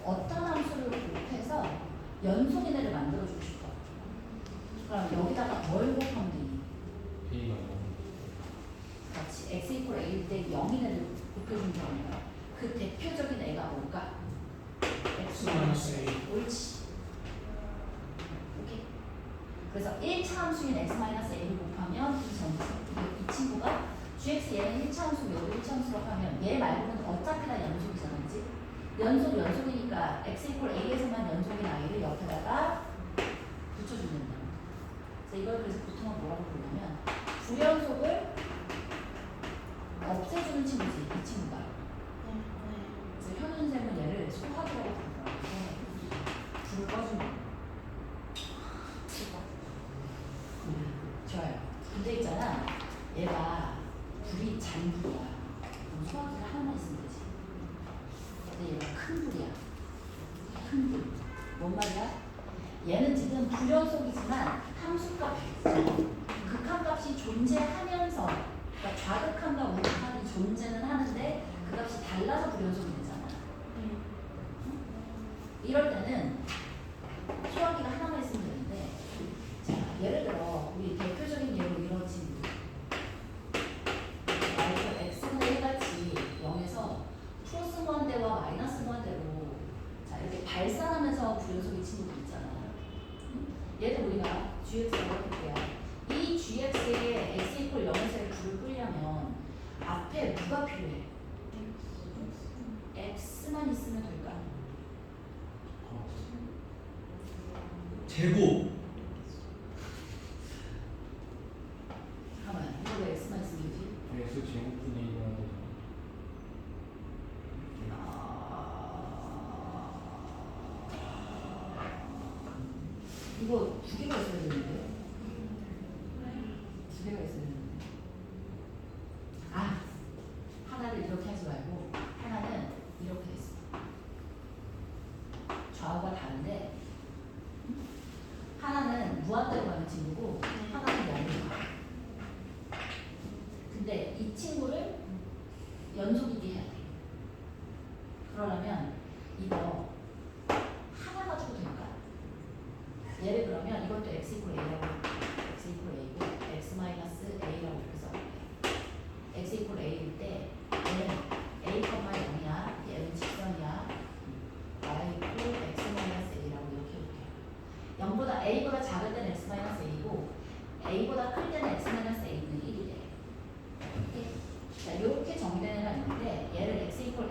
어떤 함수를 곱해서 연속인 애를 만들어주고 싶어. 그럼 여기다가 뭘 곱하면 되니? A가 x 이퀄 a일 때 0인 애를 곱해준 경우가 그 대표적인 애가 뭘까? x 마이너스 a. 옳지. 오케이. 그래서 1차 함수인 x 마이너스 a를 곱하면 이 친구가 gx 얘는 1차 함수 여도 1차 함수로 하면 얘 말고는 어차피 다 연속이잖아, 그치? 연속이니까 x 이퀄 a에서만 연속인 a를 옆에다가 붙여주면 된다. 이걸 그래서 보통은 뭐라고 부르냐면 불연속을 없애주는 친구지, 이 친구가. 그래서 현운쌤은 얘를 소화기라고 부르더라고. 불을 꺼주는 거. 좋아요. 근데 있잖아, 얘가 불이 잔불이야. 그럼 소화기가 하나만 있으면 되지. 근데 얘가 큰 불이야. 큰 불. 뭔 말이야? 얘는 지금 불연속이지만 함수값이 극한값이 존재하면서, 그러니까 좌극한과 우극한이 존재는 하는데 그 값이 달라서 불연속이 되잖아. 이럴 때는 소화기가 하나만 있으면 되는데, 자, 예를 들어 우리 대표적인 예로 이런 친구 x는 1같이 0에서 플러스 무한대와 마이너스 무한대로 자 이렇게 발산하면서 불연속인 친구들 있잖아. 얘도 우리가 gx라고 해볼게요. 이 gx에 x 이퀄 0에서의 불을 끄려면 앞에 누가 필요해? x만 있으면 될까? 제곱. 잠깐만, 이거 왜 x만 있으면 되지? x 제곱분의 1을 하는 거죠. 이거 두 개가 있어야 되는데. 두 개가 있어야 되는데. 아, 하나를 이렇게 하지 말고 하나는 이렇게 했어. 좌우가 다른데 하나는 무한대로 가는 친구고 하나는 0으로 가. 근데 이 친구를 연속이게 해야 돼. 그러려면 이거 하나 가지고 될까? 얘를 그러면 이것도 x 이퀄 a라고, x 이퀄 a고 x 마이너스 a라고 해서 x 이퀄 a일 때 얘는 a, 0이야, 얘는 직선이야, y 이퀄 x 마이너스 a라고 이렇게 해볼게요. 0보다 a보다 작을 때는 x 마이너스 a고 a보다 클 때는 x 마이너스 a는 1이 돼. 이렇게. 자, 이렇게 정의된 애가 있는데 얘를 x 이퀄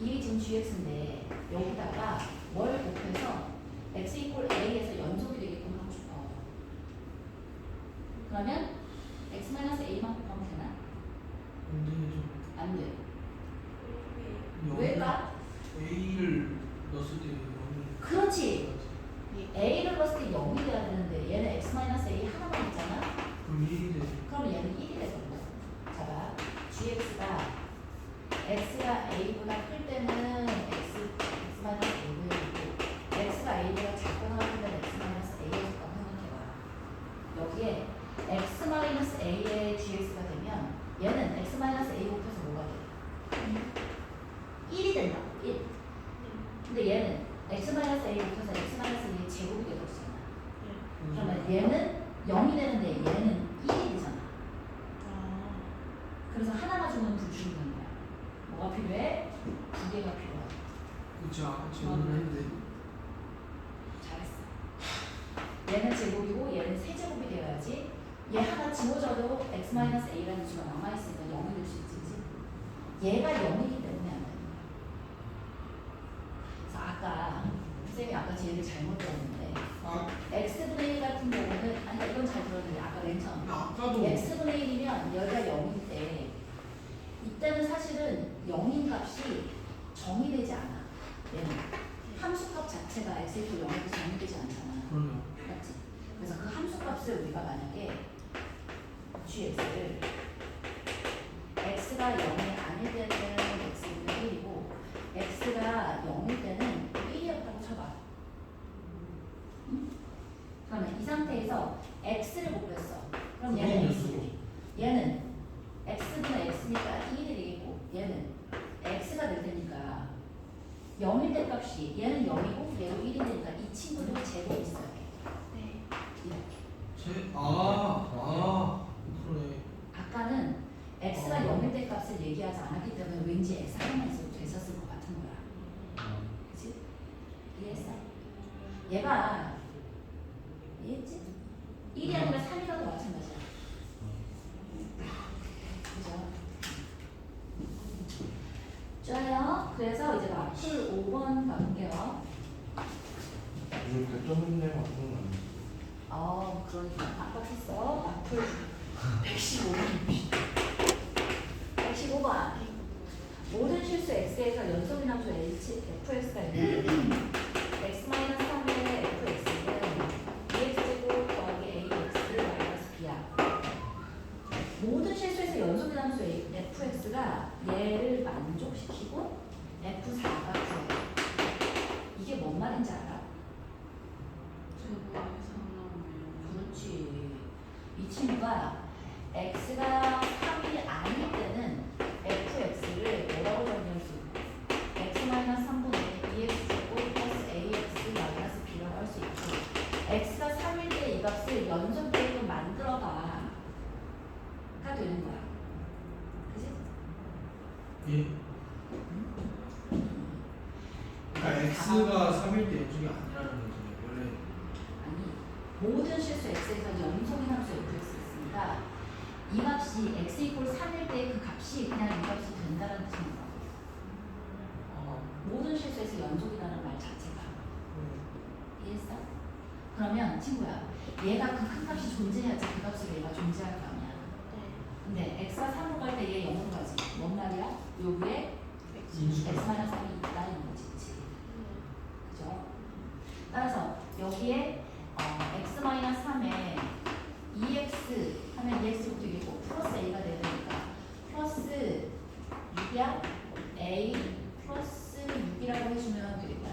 이게 지금 gx인데 여기다가 뭘 곱해서 x 이퀄 a에서 연속이 되게끔 하고 싶어. 그러면 x 마이너스 a만 곱하면 되나? 안 돼. 왜일까? a를 넣었을 때 0이. 그렇지. a를 넣었을 때 0이 돼야 되는데 얘는 x 마이너스 a 하나만 있잖아. 그럼 1이 돼. 그럼 얘는 1이 되거든. 자봐, gx가 x가 a보다 클 때는 x 마이너스 a고 x가 a보다 작거나 할 때는 x 마이너스 a의 값 생각해봐. 여기에 x 마이너스 a의 gx가 되면 얘는 x 마이너스 a 곱해서 뭐가 돼? 1이 된다. 1. 근데 얘는 x 마이너스 a 곱해서 x 마이너스 a의 제곱이 되거든요. 그러면 얘는 0이 되는데 얘는 1이 되잖아. 그래서 하나 가지고는 불충분한 거야. 뭐가 필요해? 두 개가 필요하다. 그치, 아까 질문을 했는데. 잘했어. 얘는 제곱이고 얘는 세제곱이 되어야지. 얘 하나 지워져도 x-a라는 수가 남아있으니까 0이 될 수 있지. 그치? 얘가 0이기 때문에 안 되는 거야. 그래서 아까 쌤이 아까 제 얘를 잘못 들었는데 x분의 1 같은 경우는 아니 이건 잘 들었는데 아까 맨 처음 아까도 x분의 1이면 얘가 0일 때 이때는 사실은 0인 값이 정의되지 않아. 얘는 함수값 자체가 x 이퀄 0에서 정의되지 않잖아. 그러면 맞지? 그래서 그 함수값을 우리가 만약에 gx를 x가 0이 아닐 때는 x분의 1이고 x가 0일 때는 1이었다고 쳐봐. 응? 그러면 이 상태에서 x를 곱했어. 그럼 얘는 x지. 얘는 x분의 x니까 1이 되겠고 얘는 x가 될 테니까 0일 때 값이 얘는 0이고 얘도 1이 되니까 이 친구도 제곱이 있어야 돼. 이렇게. 그러네. 아까는 x가 값을 얘기하지 않았기 때문에 왠지 x 하나만 있어도 됐었을 것 같은 거야. 그치? 이해했어? 얘가 이해했지? 1이 아니라 3이라도 마찬가지야. 그죠? 좋아요. 그래서 이제 마플 5번 가볼게요. 이거 결정문제 맞는 거 그러니까 깜빡했어. 마플 115번. 115번. 모든 실수 x에서 연속인 함수 fx가 있는데 x-3의 fx는 bx제곱 더하기 ax 마이너스 b야. 모든 실수에서 연속인 함수 fx가 얘를 만족시키고 f4가 구해. 이게 뭔 말인지 알아? 그렇지. 이 친구가 x가 3이 아닐 때는 fx를 뭐라고 정리할 수 있고 x-3분의 bx제곱 플러스 ax 마이너스 b라고 할 수 있고 x가 3일 때 이 값을 연속되게끔 만들어봐 가 되는 거야. 그치? 예. 그러니까 x가 3일 때 연속이 아니라는 거죠. 원래 아니 모든 실수 x에서 연속인 함수 fx 있으니까 이 값이 x 이퀄 3일 때 그 값이 그냥 이 값이 된다는 뜻입니다. 모든 실수에서 연속이라는 말 자체가. 이해했어? 그러면 친구야 얘가 그 큰 값이 존재해야지 그 값으로 얘가 존재할 거 아니야. 근데 x가 3으로 갈 때 얘 0으로 가지. 뭔 말이야? 여기에 인수가 x-3이 있다는 거지. 그치? 그죠? 따라서 여기에 x-3에 2x 하면 2x부터 되겠고 플러스 a가 되니까 플러스 6이야? a 플러스 6이라고 해주면 되겠다.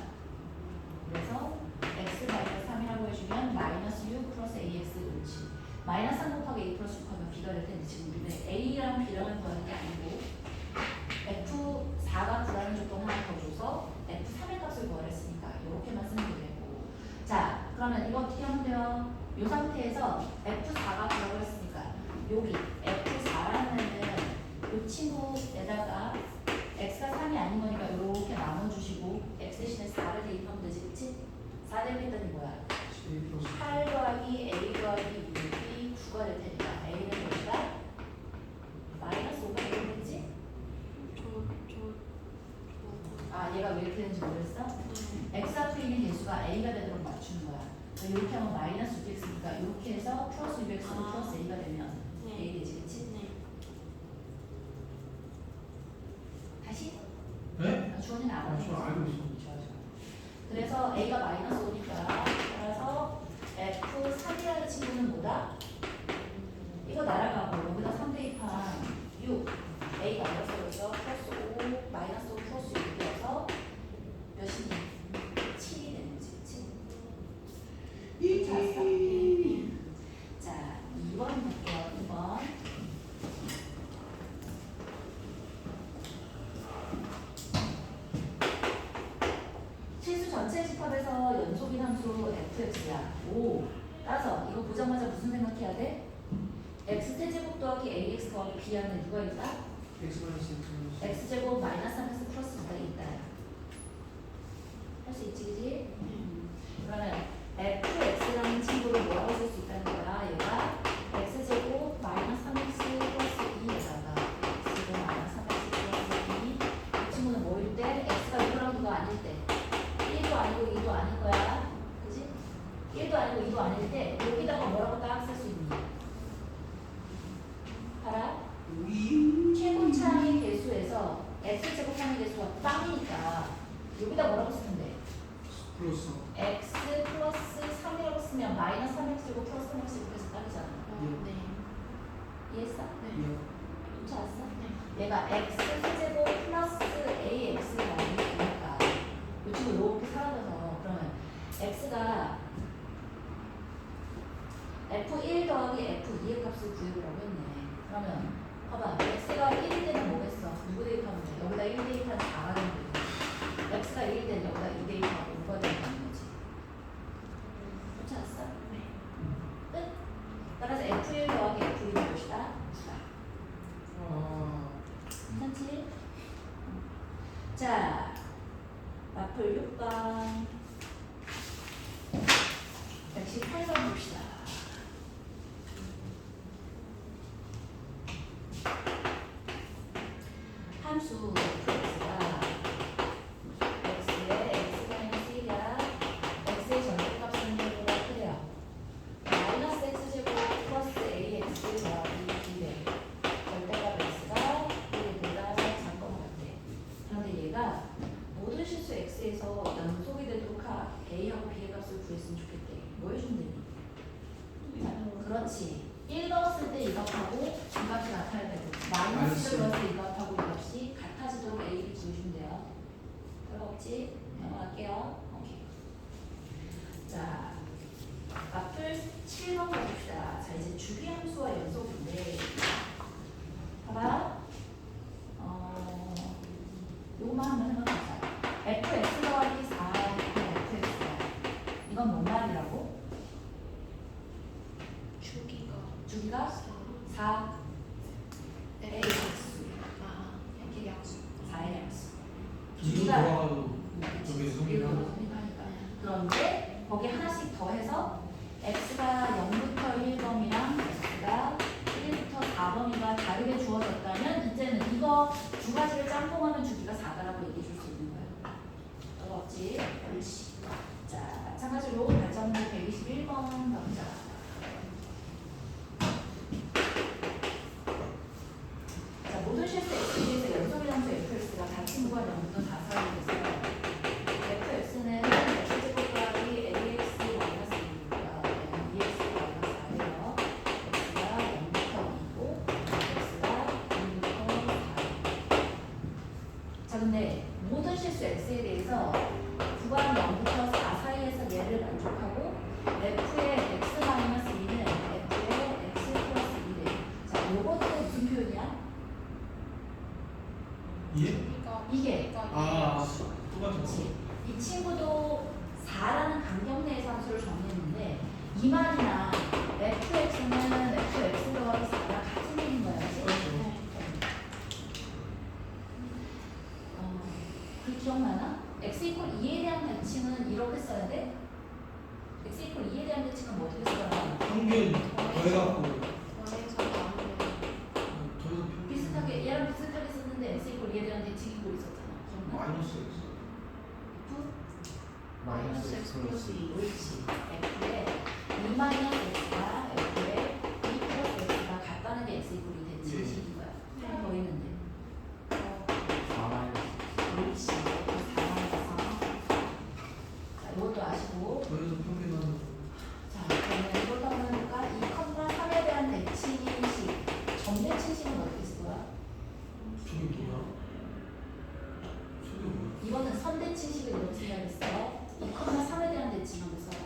그래서 x-3이라고 해주면 마이너스 6 플러스 ax 그렇지. 마이너스 3 곱하기 a 플러스 6 하면 b가 될 텐데 지금 우리는 a랑 b랑을 구하는 게 아니고 f4가 구하는 조건 하나 더 줘서 f3의 값을 구하랬으니까 이렇게만 쓰면 되고. 자 그러면 이거 어떻게 하면 돼요? 이 상태에서 f4가 구하고 했으니까 여기 f4라는 이 친구에다가 x가 3이 아닌 거니까 이렇게 나눠주시고 x 대신에 4를 대입하면 되지. 그치? 4 대입했더니 뭐야? 8 더하기 a 더하기 6이 9가 될 테니까 a는 몇이다? 마이너스 5가 되겠지? 아 얘가 왜 이렇게 되는지 모르겠어? x 앞에 있는 개수가 a가 되도록 맞추는 거야. 이렇게 하면 마이너스 6x니까 이렇게 해서 플러스 6x로 플러스 a가 되면 a 되지. 그치? 다시? 네? 주원이는 안 저 알고 있어. 좋아. 그래서 a가 마이너스 5니까 따라서 f3이라는 친구는 뭐다? 이거 날아가고 여기다 3 대입한 6 a가 마이너스 5에서 플러스 5 마이너스 5 플러스 6이어서 몇이니? 7이 되는 거지. 그치? 잘했어? 자 2번 볼게요. 2번 실수 전체 집합에서 연속인 함수 fx야. 오. 따라서 이거 보자마자 무슨 생각해야 돼? x제곱 더하기 ax 더하기 b하면 누가 있다? x제곱 마이너스 3x 플러스 2가 있다. 할 수 있지, 그지? 그러면 fx라는 친구를 뭐라고 쓸 수 있다는 거야? 얘가 x제곱 마이너스 3x 플러스 2에다가 x제곱 마이너스 3x 플러스 2. 이 친구는 뭐일 때? x가 이거랑 그거 아닐 때. 1도 아니고 2도 아닐 거야. 그지? 1도 아니고 2도 아닐 때 여기다가 뭐라고 딱 쓸 수 있니? 봐라. 최고차의 개수에서 x제곱하는 개수가 빵이니까 여기다 뭐라고 쓰면 돼? 플러스 x 플러스 3이라고 쓰면 마이너스 3x제곱 플러스 3x제곱 해서 딱이잖아. 이해했어? 쫓아왔어? 얘가 x 세제곱 플러스 ax가 되니까 이 친구 이렇게 사라져서 그러면 x가 f1 더하기 f2의 값을 구해보라고 했네. 그러면 봐봐. x가 1일 때는 뭐겠어? 누구 대입하면 돼? 여기다 1 대입하면 4가 되는 거지. x가 1일 때는 여기다 2 대입하고 5가 되는 거지. 쫓아왔어? 끝? 따라서 f1 더하기 f2는 몇이다? 9다. 자, 마플 6번 118번 봅시다. 함수 fx가 x의 x-1가 x의 절대값은 0보다 크대요. 마이너스 x제곱 플러스 ax 더하기 2배 절대값 x가 1보다 작건 같대. 그런데 얘가 모든 실수 x에서 연속이 되도록 a하고 b의 값을 구했으면 좋겠대. 뭐 해주면 되니? 그렇지. 1 넣었을 때 이 값하고 이 값이 같아야 되고 마이너스 1을 넣었을 때 이 값하고 이 값이 같아지도록 a, b 구해주면 돼요. 별거 없지? 넘어갈게요. 오케이. 자, 마플 7번 가봅시다. 자, 이제 주기함수와 연속인데 봐봐. 요거만 한번 해봐보자. fx 더하기 4fx야. 이건 뭔 말이라고? 주기가 4 ax 이렇게 약수. 4의 양수. 이거 돌아가도 저게 성이랑 그런데 거기 하나씩 더해서 x가 0부터 1범이랑 x가 1부터 4범이가 다르게 주어졌다면 이제는 이거 두 가지를 짬뽕하면 주기가 4다라고 얘기해 줄 수 있는 거야. 어렵지? 옳지. 자, 마찬가지로 발전부 121번 가보자. 자, 모든 실수 x에서 연속의 함수 fx가 같은 구간 0부터 4 사이에 있어요. fx는 x제곱 더하기 ax 마이너스 2고요. bx 마이너스 4예요. x가 0부터 2고 x가 2부터 4. 자, 근데 모든 실수 x에 대해서 구간 0부터 4 사이에서 얘를 만족하고 f의 x 마이너스 2는 f의 x 플러스 2래. 자, 요것도 무슨 표현이야? 예? 이게 똑같은 그렇지. 이 친구도 4라는 간격 내에서 함수를 정했는데 이 말이나 fx는 fx 더하기 4랑 같은 얘기인 거야. 그치? 그 기억나나? x 이퀄 2에 대한 대칭은 이렇게 써야 돼? x 이퀄 2에 대한 대칭은 뭐 어떻게 써야 돼? 평균 더해갖고 더해서 나누면 더해서 평균 비슷하게 얘랑 비슷하게 썼는데 x 이퀄 2에 대한 대칭이 뭐 있었잖아. 기억나? 마이너스 x 마이너스 x 플러스 2. 옳지. f의 2 마이너스 x가 f의 2 플러스 x가 같다는 게 x 이퀄이 된 진식인 거야. 하나 더 있는데. 옳지. 4 마이너스. 자, 이것도 아시고. 더해서 평균하는 자, 그러면 이것도 한번 해볼까? 2,3에 대한 대칭식. 정대칭식은 어떻게 쓸 거야? 저게 뭐야? 저게 뭐야? 이거는 선대칭식을 이렇게 생각했어. 2,3에 대한 대칭 한번 써봐.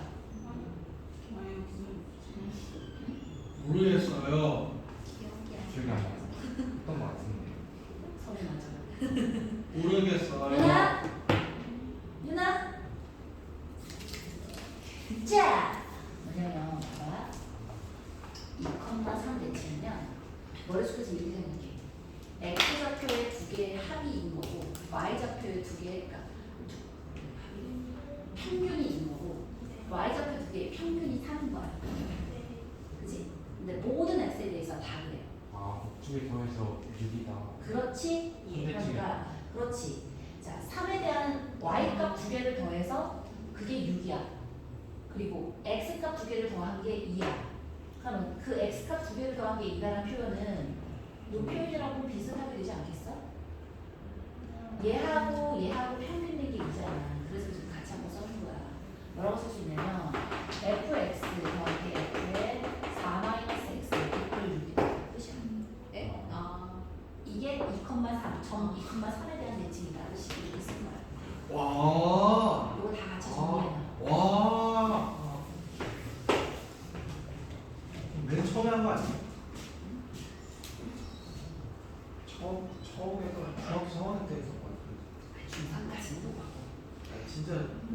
모르겠어요. 기억이 안 나. 했던 것 같은데. 소리 나잖아. 모르겠어요. 유나? 유나? 자! 뭐냐면, 봐봐. 2,3 대칭이면, 머릿속에서 이렇게 생각해. x좌표의 두 개의 합이 거고, y좌표의 두 개의, 그러니까, 평균이 있는 거고, y좌표 두 개의 평균이 3인 거야. 그치? 근데 모든 x에 대해서 다 그래. 두개 더해서 6이다. 그렇지? 그러니까 그렇지. 자, 3에 대한 y값 두 개를 더해서 그게 6이야. 그리고 x값 두 개를 더한 게 2야. 그러면 그 x값 두 개를 더한 게 2라는 표현은 이 표현이라고 비슷하게 되지 않겠어? 얘하고 평균 낸 게 2잖아. 그래서 지금 같이 한번 써준 거야. 뭐라고 쓸 수 있냐면 fx 더하기 f의 4-x 이퀄 6이다. 뜻이야. 에? 이게 2,3, 점 2,3에 대한 대칭이다. 이렇게 쓴 거야. 와. 이거 다 같이 정리해놔. 와. 맨 처음에 한 거 아니야? 처음에 중학교 4학년 때 했던 것 같은데. 중간까지는 못 가고. 진짜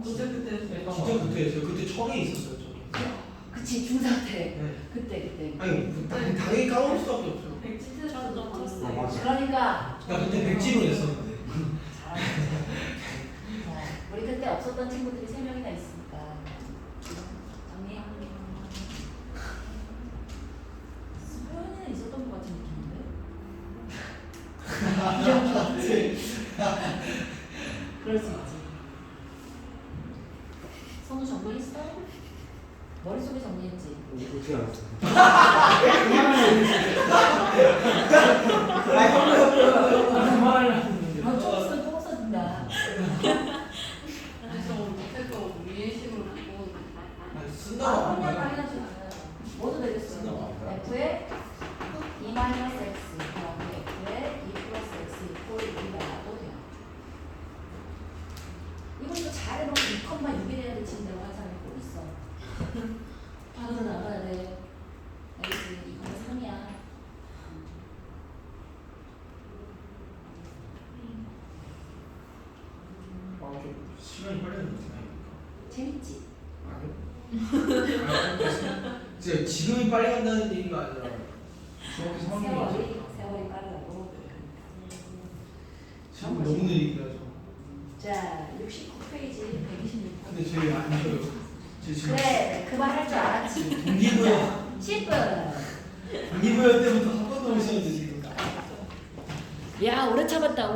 진짜 그때 했던 것 진짜 같은데. 그때 했어요. 그때 처음에 있었어요. 저도. 그치, 중3 때. 네. 그때. 아니 당연히 까먹을 수밖에 없죠. 저도 너무 쳤어요. 맞아. 그러니까. 나 그때 백지로 했었는데. 잘하네. 없었던 친구들이 3명이나 있으니까 정리. 소연이는 있었던 것 같은 느낌인데? 기억이 없지? 그럴 수 있지. 성우 정리했어? 머릿속에 정리했지? 어떻게 알았어? 말을 하는데. 아, 좀 있으면 또 없어진다. 그래서 못해서 예식으로 보고 쓴다고 그냥 안 봐요. 당연하지. 뭐도 되겠어. 쓴다고 안 봐요. F에 E 마이너스 X, 그다음에 F에 E 플러스 X 이퀄 6이 나와도 돼요. 이거 이거 잘해놓으면 2,6이래야 되는 대로 한 사람이 꼭 있어. 반으로 나가야 돼. 알겠지? 2,3이야. 아, 좀 시간이 빨리 가는 거잖아요. 재밌지? 아니요. 진짜 지금이 빨리 간다는 얘기가 아니라 중학교 3학년이죠. 세월이 빠르다고. 지금 너무 느리긴 하죠. 자, 69페이지 126번. 근데 저희 안 쉬어요. 저 지금 그래, 그 말 할 줄 알았지. 동기부여 10분. 동기부여 때부터 한 번도 못 쉬었는데 지금. 야, 오래 참았다.